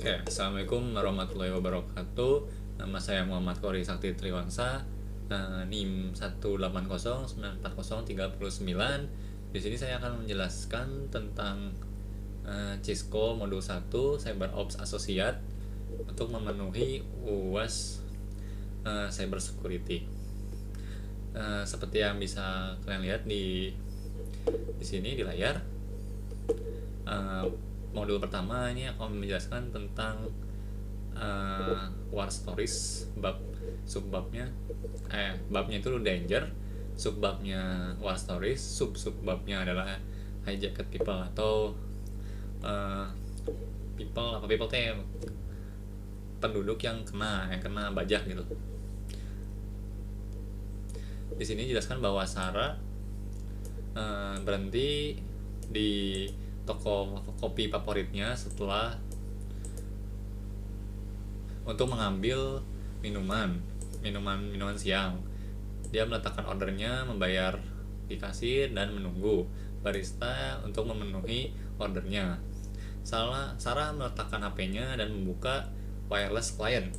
Oke, Assalamualaikum warahmatullahi wabarakatuh. Nama saya Muhammad Kori Sakti Triwangsa, NIM 180940309. Di sini saya akan menjelaskan tentang Cisco Modul 1 Cyber Ops Associate untuk memenuhi UAS Cyber Security. Seperti yang bisa kalian lihat di sini di layar, modul pertama ini akan menjelaskan tentang war stories, subbabnya itu danger, subbabnya war stories, subbabnya adalah hijacked people atau people teh penduduk yang kena bajak gitu. Di sini jelaskan bahwa Sarah berhenti di toko kopi favoritnya setelah untuk mengambil minuman siang. Dia meletakkan ordernya, membayar di kasir dan menunggu barista untuk memenuhi ordernya. Sarah meletakkan HP-nya dan membuka wireless client.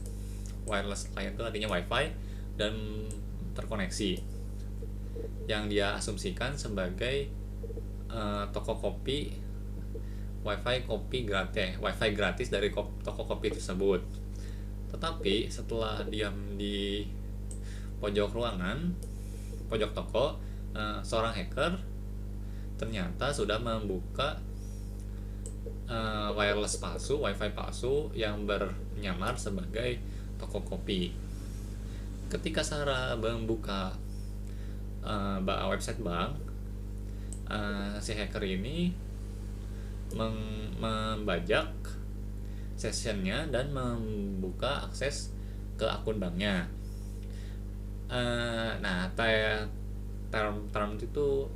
Wireless client itu artinya wifi dan terkoneksi, yang dia asumsikan sebagai toko kopi wifi gratis dari toko kopi tersebut. Tetapi setelah diam di pojok toko, seorang hacker ternyata sudah membuka wifi palsu yang bernyamar sebagai toko kopi. Ketika Sarah membuka website bank, si hacker ini membajak sessionnya dan membuka akses ke akun banknya. Nah, term itu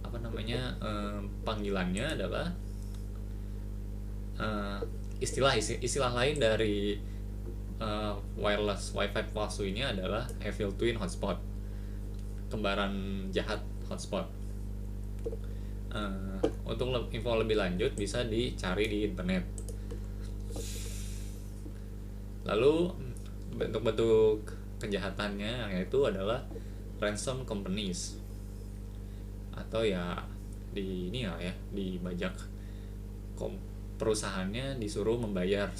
apa namanya, panggilannya adalah istilah lain dari wireless wifi palsu ini adalah evil twin hotspot, kembaran jahat hotspot. Untuk info lebih lanjut bisa dicari di internet. Lalu bentuk-bentuk kejahatannya yaitu adalah ransom companies, atau dibajak perusahaannya, disuruh membayar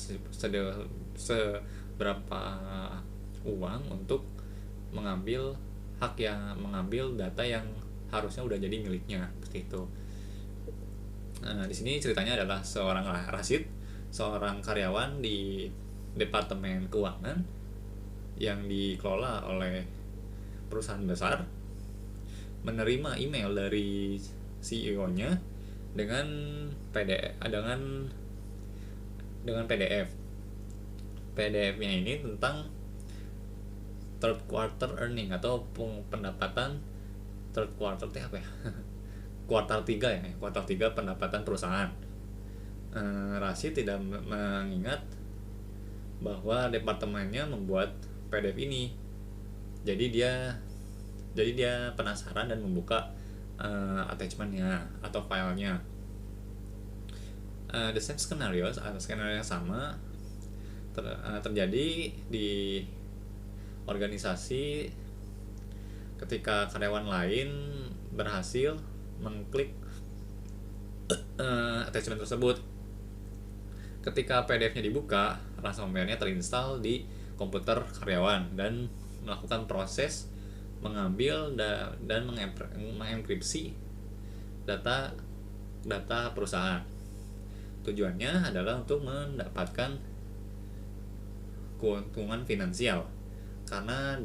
seberapa uang untuk mengambil data yang harusnya udah jadi miliknya, seperti itu. Di sini ceritanya adalah seorang Rashid, seorang karyawan di departemen keuangan yang dikelola oleh perusahaan besar, menerima email dari CEO-nya dengan PDF. PDF-nya ini tentang third quarter earning atau pendapatan third quarter apa ya? kuartal 3 pendapatan perusahaan. Rashid tidak mengingat bahwa departemennya membuat PDF ini. Jadi dia penasaran dan membuka attachmentnya atau filenya. The same skenario yang sama terjadi di organisasi ketika karyawan lain berhasil mengklik attachment tersebut. Ketika PDF-nya dibuka, ransomware-nya terinstall di komputer karyawan dan melakukan proses mengambil dan mengenkripsi data perusahaan. Tujuannya adalah untuk mendapatkan keuntungan finansial karena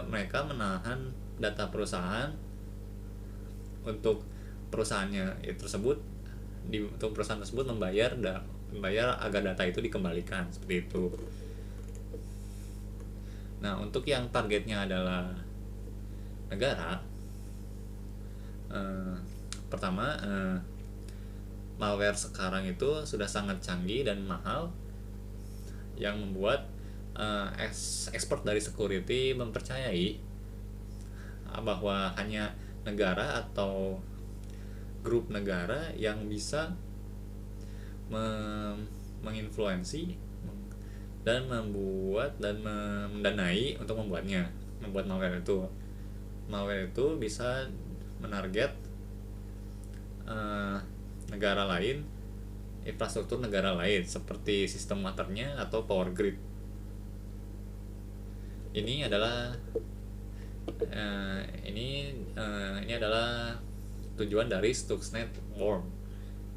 mereka menahan data perusahaan untuk perusahaan tersebut membayar agar data itu dikembalikan, seperti itu. Nah, untuk yang targetnya adalah negara, pertama, malware sekarang itu sudah sangat canggih dan mahal, yang membuat expert dari security mempercayai bahwa hanya negara atau grup negara yang bisa menginfluensi dan membuat dan mendanai untuk membuat malware itu. Malware itu bisa menarget negara lain, infrastruktur negara lain seperti sistem waternya atau power grid. Ini adalah ini adalah tujuan dari Stuxnet worm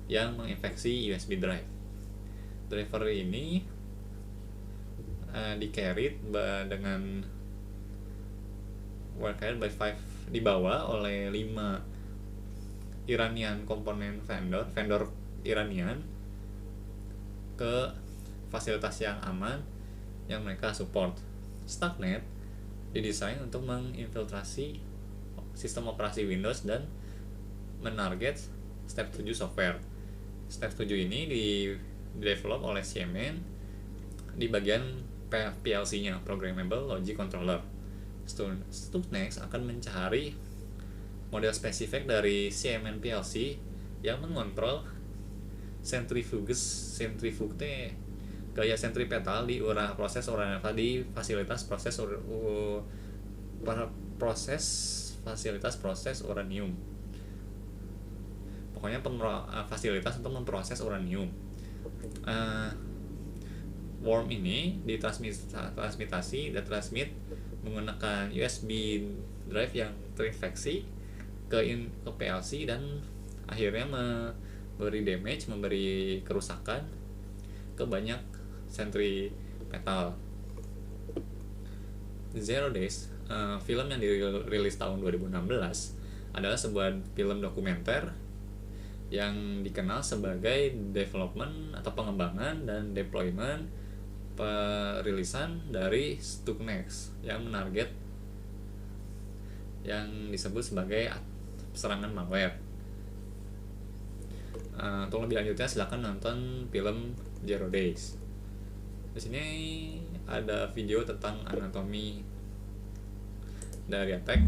yang menginfeksi USB drive. Driver ini di-carried dengan carried by 5, dibawa oleh 5 Iranian komponen vendor Iranian ke fasilitas yang aman yang mereka support. Stuxnet didesain untuk menginfiltrasi sistem operasi Windows dan menarget Step 7 software. Step 7 ini di-develop oleh Siemens di bagian PLC-nya, Programmable Logic Controller. Stuxnet akan mencari model spesifik dari Siemens PLC yang mengontrol centrifuge gaya sentripetal di proses di fasilitas proses uranium. Pokoknya fasilitas untuk memproses uranium. Worm ini transmit menggunakan USB drive yang terinfeksi ke PLC dan akhirnya memberi kerusakan ke banyak sentripetal. Zero Days, film yang dirilis tahun 2016, adalah sebuah film dokumenter yang dikenal sebagai development atau pengembangan dan deployment perilisan dari Stuxnet yang menarget yang disebut sebagai serangan malware. Untuk lebih lanjutnya silakan nonton film Zero Days. Di sini ada video tentang anatomi dari attack.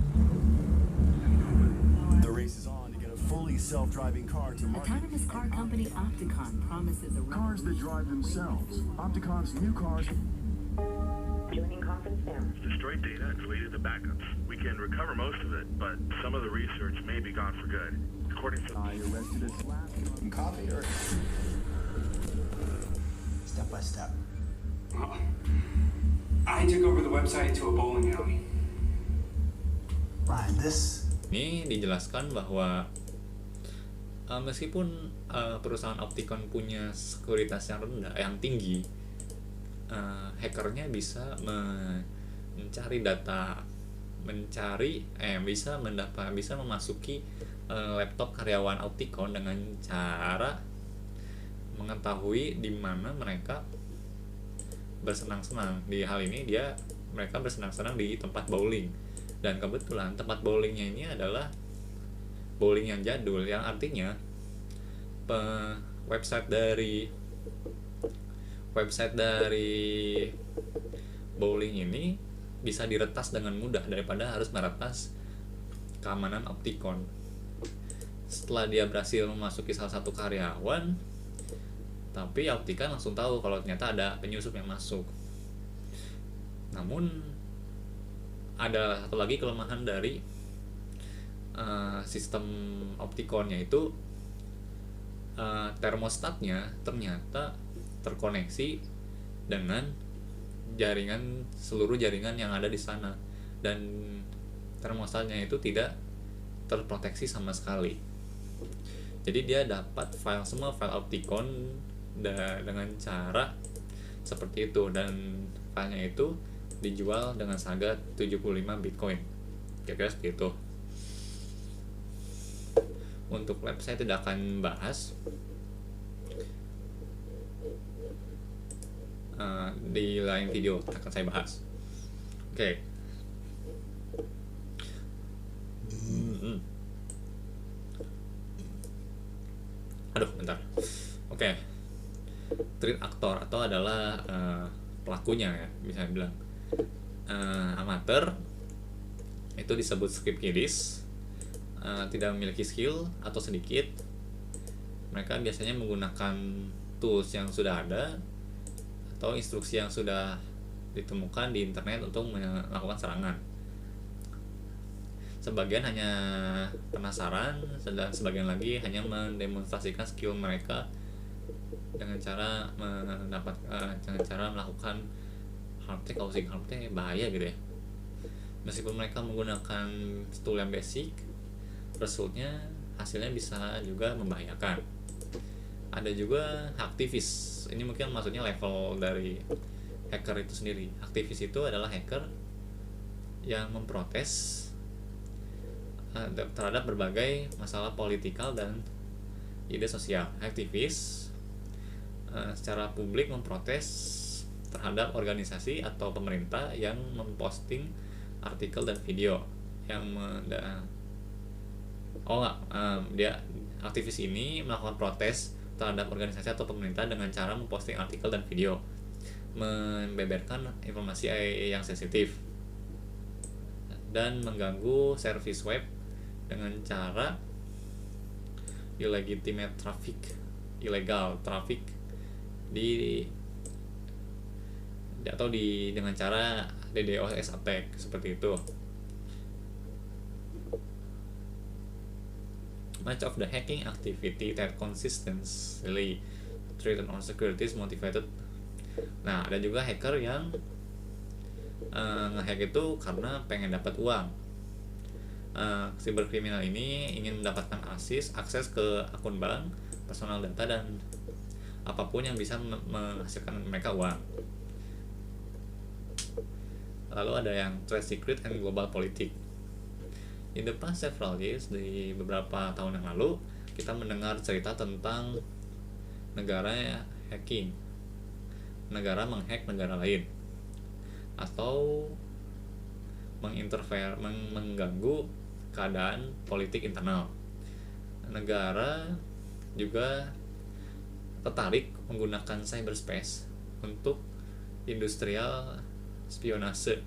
The race is on to get a fully self-driving car to market. Autonomous car company Opticon promises a Cars that drive themselves. Opticon's new cars. Joining conference now. Destroyed data and deleted the backups. We can recover most of it, but some of the research may be gone for good. According to I arrested a slap. Copy or step by step. Well, I took over the website to a bowling alley. Ryan, this Ini dijelaskan bahwa meskipun perusahaan Opticon punya sekuritas yang tinggi, hackernya bisa mencari data, bisa memasuki laptop karyawan Opticon dengan cara mengetahui di mana mereka bersenang-senang. Di hal ini mereka bersenang-senang di tempat bowling, dan kebetulan tempat bowlingnya ini adalah bowling yang jadul, yang artinya website dari bowling ini bisa diretas dengan mudah daripada harus meretas keamanan Opticon. Setelah dia berhasil memasuki salah satu karyawan, tapi Opticon langsung tahu kalau ternyata ada penyusup yang masuk. Namun ada satu lagi kelemahan dari sistem Opticon, yaitu termostatnya ternyata terkoneksi dengan seluruh jaringan yang ada di sana, dan termostatnya itu tidak terproteksi sama sekali. Jadi dia dapat semua file Opticon dengan cara seperti itu, dan filenya itu dijual dengan harga 75 Bitcoin. Kira-kira seperti itu. Untuk lab saya tidak akan bahas. Di lain video akan saya bahas. Oke. Aduh, bentar. Oke. Threat actor atau adalah pelakunya, ya, bisa bilang. Amateur itu disebut script kiddies, tidak memiliki skill atau sedikit. Mereka biasanya menggunakan tools yang sudah ada atau instruksi yang sudah ditemukan di internet untuk melakukan serangan. Sebagian hanya penasaran, sedang sebagian lagi hanya mendemonstrasikan skill mereka dengan cara dengan cara melakukan harmtech. Kalau sih harmtech bahaya gitu ya. Meskipun mereka menggunakan tool yang basic, hasilnya bisa juga membahayakan. Ada juga aktivis. Ini mungkin maksudnya level dari hacker itu sendiri. Aktivis itu adalah hacker yang memprotes terhadap berbagai masalah politikal dan ide sosial. Aktivis secara publik memprotes terhadap organisasi atau pemerintah yang memposting artikel dan video yang dia aktivis ini melakukan protes terhadap organisasi atau pemerintah dengan cara memposting artikel dan video membeberkan informasi yang sensitif dan mengganggu servis web dengan cara illegitimate traffic, illegal traffic dengan cara DDoS attack seperti itu. Much of the hacking activity that consistently threaten our security is motivated. Nah, ada juga hacker yang nge-hack itu karena pengen dapat uang. Cyberkriminal ini ingin mendapatkan akses ke akun bank, personal data, dan apapun yang bisa menghasilkan mereka uang. Lalu ada yang trade secret and global politics. In the past several years, di beberapa tahun yang lalu, kita mendengar cerita tentang negara hacking, negara menghack negara lain, atau mengganggu keadaan politik internal. Negara juga tertarik menggunakan cyberspace untuk industrial spionase.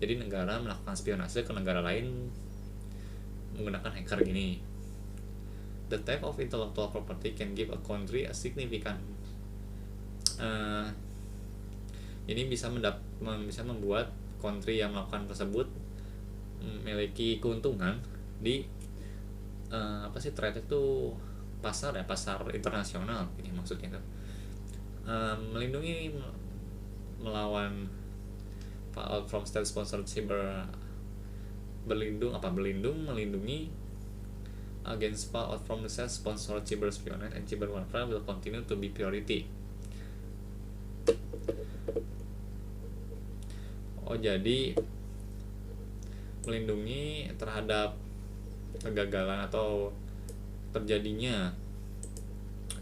Jadi negara melakukan spionase ke negara lain menggunakan hacker gini. The type of intellectual property can give a country a significant ini bisa membuat country yang melakukan tersebut memiliki keuntungan di trade itu pasar internasional ini maksudnya itu. Melindungi melawan fallout from state sponsored cyber melindungi against fallout from the state sponsored cyber espionage and cyber warfare will continue to be priority. Jadi melindungi terhadap kegagalan atau terjadinya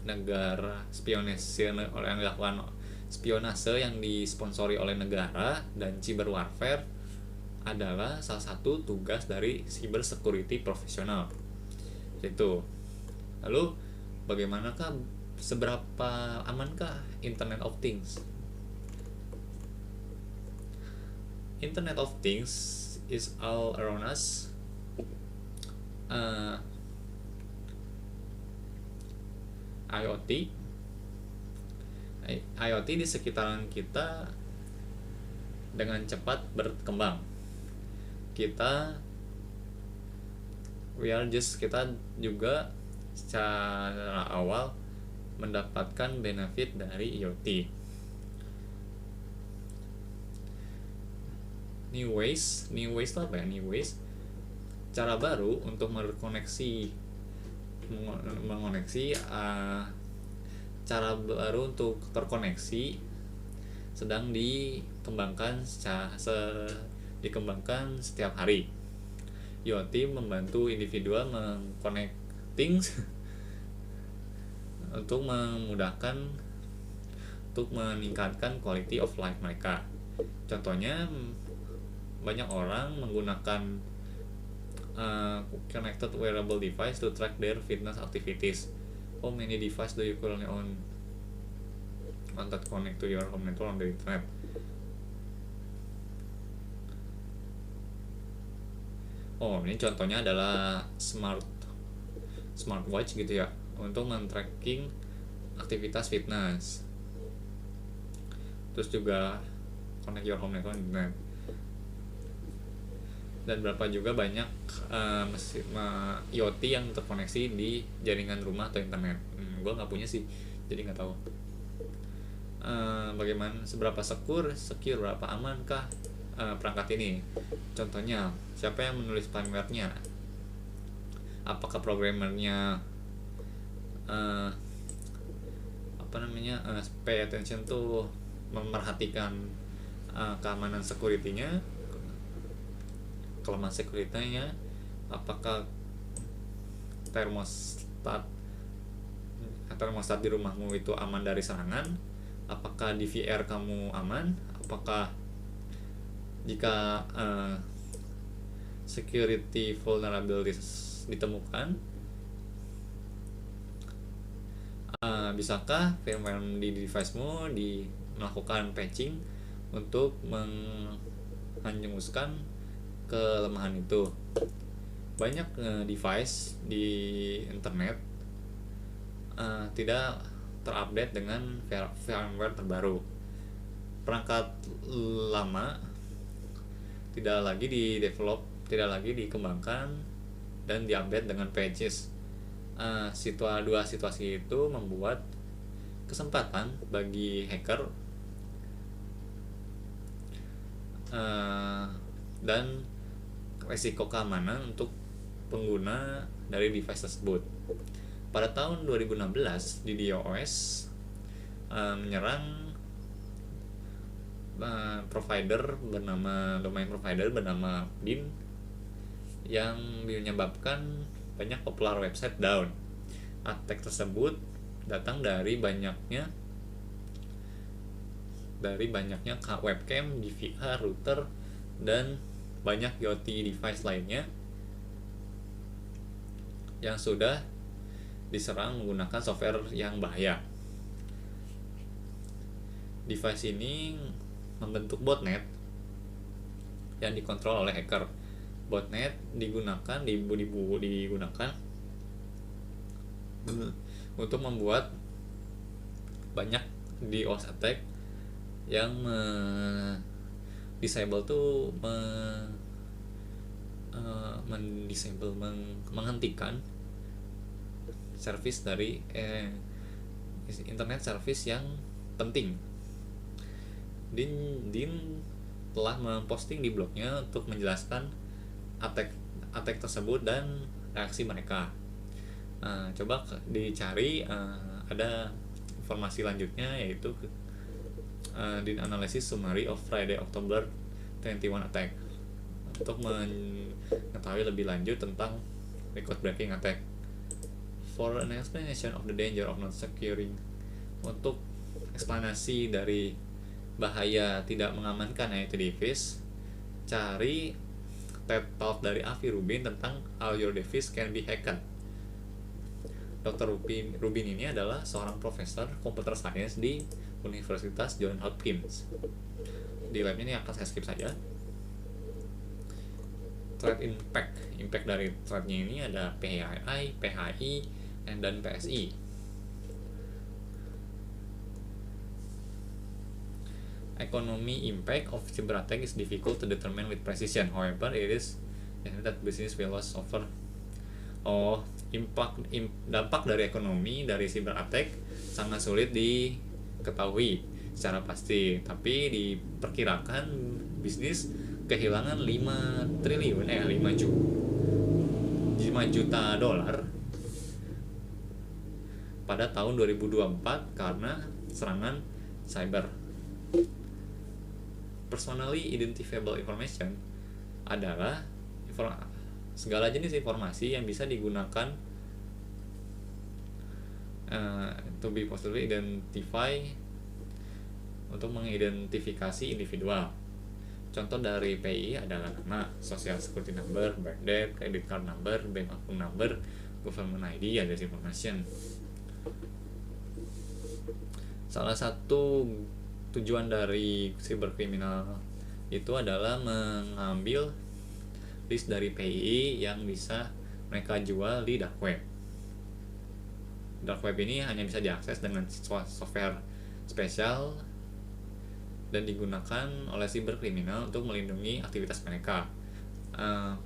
negara spionase yang dilakukan spionase yang disponsori oleh negara dan cyber warfare adalah salah satu tugas dari cyber security profesional. Itu. Lalu bagaimanakah seberapa amankah Internet of Things? Internet of Things is all around us. IoT di sekitaran kita dengan cepat berkembang. Kita juga secara awal mendapatkan benefit dari IoT. New ways itu apa ya? New ways, cara baru untuk cara baru untuk terkoneksi sedang dikembangkan setiap hari. IoT membantu individual mengconnecting untuk memudahkan untuk meningkatkan quality of life mereka. Contohnya banyak orang menggunakan connected wearable device to track their fitness activities. How many device do you currently own that connect to your home network on the internet? Ini contohnya adalah smartwatch gitu ya, untuk men-tracking aktivitas fitness. Terus juga connect your home network internet. Dan berapa juga banyak IoT yang terkoneksi di jaringan rumah atau internet. Gue nggak punya sih, jadi nggak tahu. Bagaimana, seberapa secure, berapa amankah perangkat ini? Contohnya, siapa yang menulis firmware-nya? Apakah programmernya pay attention tuh memerhatikan keamanan security-nya, kelemahan security-nya? Apakah termostat di rumahmu itu aman dari serangan? Apakah DVR kamu aman? Apakah jika security vulnerabilities ditemukan, bisakah firmware di device-mu melakukan patching untuk menghanguskan kelemahan itu? Banyak device di internet tidak terupdate dengan firmware terbaru. Perangkat lama tidak lagi tidak lagi dikembangkan dan diupdate dengan patches. Dua situasi itu membuat kesempatan bagi hacker dan resiko keamanan untuk pengguna dari device tersebut. Pada tahun 2016, di DDoS menyerang domain provider bernama BIM yang menyebabkan banyak popular website down. Attack tersebut datang dari banyaknya webcam, DVR, router, dan banyak IoT device lainnya yang sudah diserang menggunakan software yang bahaya. Device ini membentuk botnet yang dikontrol oleh hacker. Botnet digunakan untuk membuat banyak DDoS attack yang menghentikan service dari internet service yang penting. Din telah memposting di blognya untuk menjelaskan attack tersebut dan reaksi mereka. Coba dicari, ada informasi lanjutnya, yaitu Din Analysis Summary of Friday October 21 Attack untuk mengetahui lebih lanjut tentang record breaking attack. For an explanation of the danger of not securing, untuk eksplanasi dari bahaya tidak mengamankan IoT device, cari TED Talk dari Avi Rubin tentang How Your Device Can Be Hacked. Dr. Rubin ini adalah seorang profesor computer science di Universitas Johns Hopkins. Di labnya ini akan saya skip saja. Threat impact dari threatnya ini ada PHI, dan PSI. Economy impact of cyber attack is difficult to determine with precision. However, it is that business will loss over. Dampak dari ekonomi dari cyber attack sangat sulit diketahui secara pasti, tapi diperkirakan bisnis kehilangan 5 juta dolar pada tahun 2024 karena serangan cyber. Personally identifiable information adalah segala jenis informasi yang bisa digunakan to be possibly identify, untuk mengidentifikasi individual. Contoh dari PI adalah nama, social security number, birth date, credit card number, bank account number, government ID, address information. Salah satu tujuan dari cyberkriminal itu adalah mengambil list dari PI yang bisa mereka jual di dark web. Dark web ini hanya bisa diakses dengan software spesial dan digunakan oleh cyberkriminal untuk melindungi aktivitas mereka.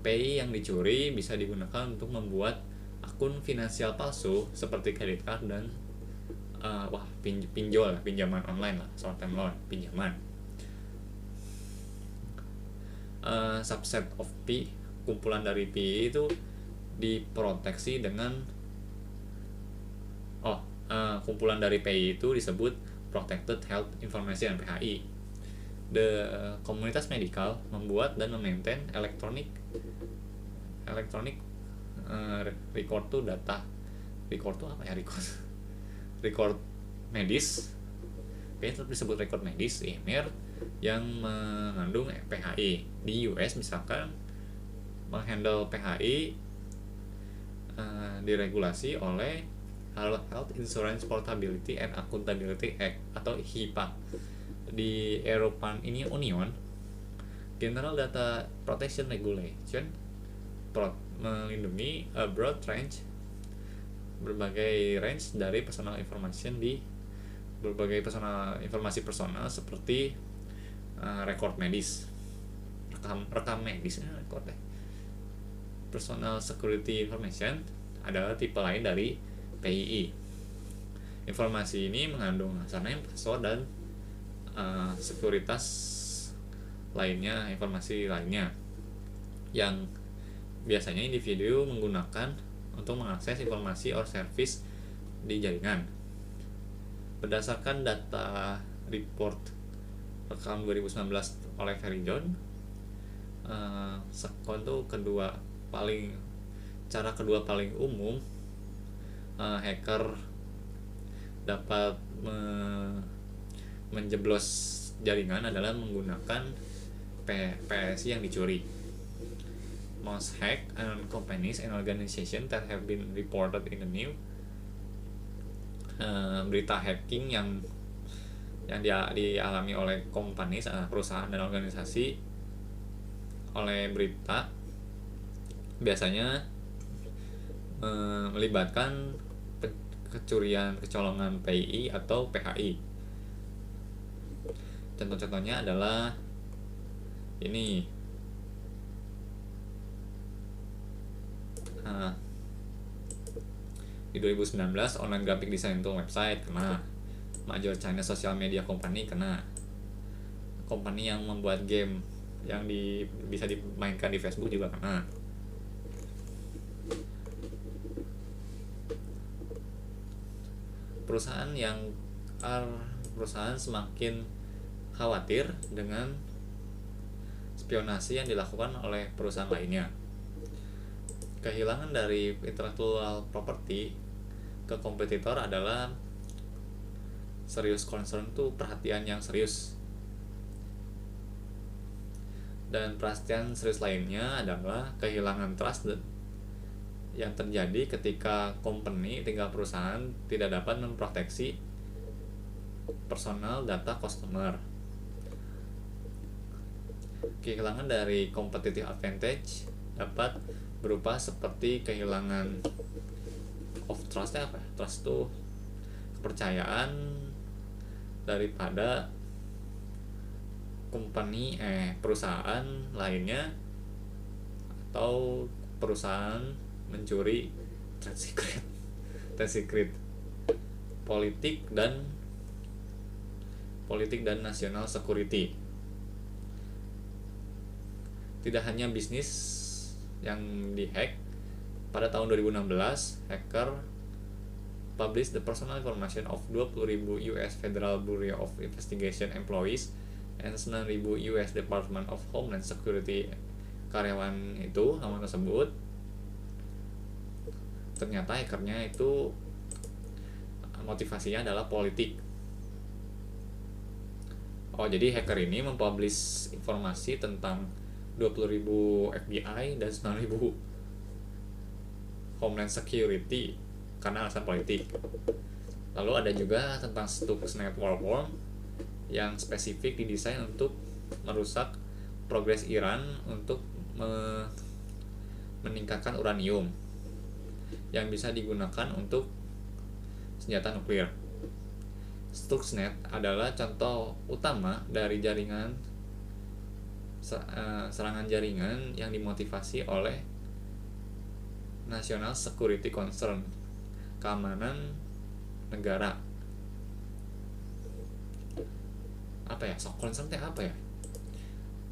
PI yang dicuri bisa digunakan untuk membuat akun finansial palsu seperti kredit card dan pinjaman online lah, short term loan, pinjaman. Subset of P, kumpulan dari P itu diproteksi dengan kumpulan dari PI itu disebut Protected Health Information PHI. Komunitas medikal membuat dan memaintain electronic record to data. Record to apa ya? Record medis. Kayaknya disebut record medis, EMR, yang mengandung PHI. Di US misalkan menghandle PHI diregulasi oleh Health Insurance Portability and Accountability Act atau HIPAA. Di European Union, General Data Protection Regulation melindungi a broad range, berbagai range dari personal information di berbagai informasi personal seperti rekor medis, rekam medis, personal security information adalah tipe lain dari PII. Informasi ini mengandung username, password, dan sekuritas lainnya, informasi lainnya yang biasanya individu menggunakan untuk mengakses informasi or service di jaringan. Berdasarkan data report rekam 2019 oleh Verizon, cara kedua paling umum hacker dapat menjeblos jaringan adalah menggunakan PSI yang dicuri. Most hack and companies and organizations that have been reported in the news. Berita hacking yang dialami oleh companies, perusahaan dan organisasi oleh berita biasanya melibatkan kecolongan PII atau PHI. Contoh-contohnya adalah ini. Di 2019 online graphic design tool website kena, major China social media company kena, company yang membuat game yang bisa dimainkan di Facebook juga kena. Perusahaan semakin khawatir dengan spionasi yang dilakukan oleh perusahaan lainnya. Kehilangan dari intellectual property ke kompetitor adalah serious concern, tuh perhatian yang serius. Dan perhatian serius lainnya adalah kehilangan trust yang terjadi ketika perusahaan tidak dapat memproteksi personal data customer. Kehilangan dari competitive advantage dapat berupa seperti kehilangan of trust. Trust itu kepercayaan daripada perusahaan lainnya, atau perusahaan mencuri trade secret politik dan national security. Tidak hanya bisnis yang dihack. Pada tahun 2016, hacker publish the personal information of 20.000 US Federal Bureau of Investigation employees and 9.000 US Department of Homeland Security karyawan itu, nama tersebut. Ternyata hackernya itu motivasinya adalah politik. Jadi hacker ini mempublish informasi tentang 20.000 FBI dan 9.000 Homeland Security karena alasan politik. Lalu ada juga tentang Stuxnet Warworm yang spesifik didesain untuk merusak progres Iran untuk meningkatkan uranium yang bisa digunakan untuk senjata nuklir. Stuxnet adalah contoh utama dari serangan jaringan yang dimotivasi oleh National Security Concern, keamanan negara. Apa ya? Concern teh apa ya?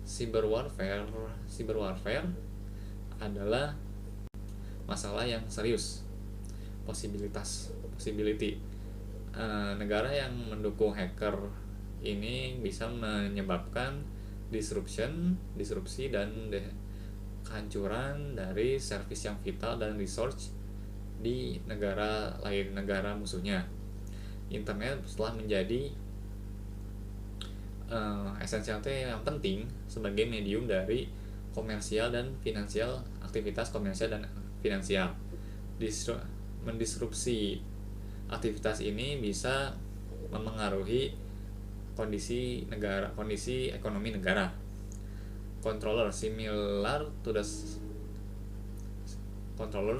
Cyber warfare adalah masalah yang serius. Possibility negara yang mendukung hacker ini bisa menyebabkan disrupsi dan kehancuran dari servis yang vital dan resource di negara musuhnya. Internet telah menjadi esensial yang penting sebagai medium dari komersial dan finansial, aktivitas komersial dan finansial. Mendisrupsi aktivitas ini bisa memengaruhi kondisi ekonomi negara. Controller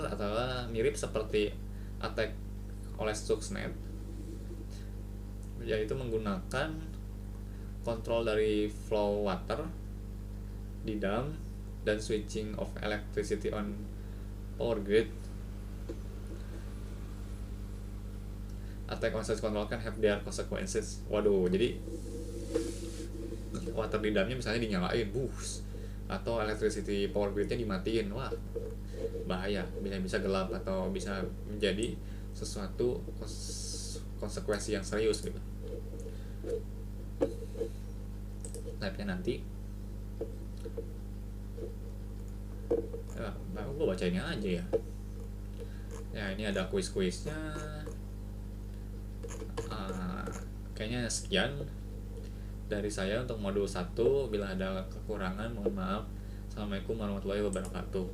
adalah mirip seperti attack oleh Stuxnet, yaitu menggunakan kontrol dari flow water di dam dan switching of electricity on power grid. Attack on such control can have their consequences. Waduh, jadi water di damnya misalnya dinyalain, atau electricity power gridnya dimatiin, wah bahaya, bisa gelap atau bisa menjadi sesuatu konsekuensi yang serius gitu. Tapi nanti gue bacainnya aja ya. Ya ini ada kuis-kuisnya. Kayaknya sekian dari saya untuk modul 1. Bila ada kekurangan mohon maaf. Assalamualaikum warahmatullahi wabarakatuh.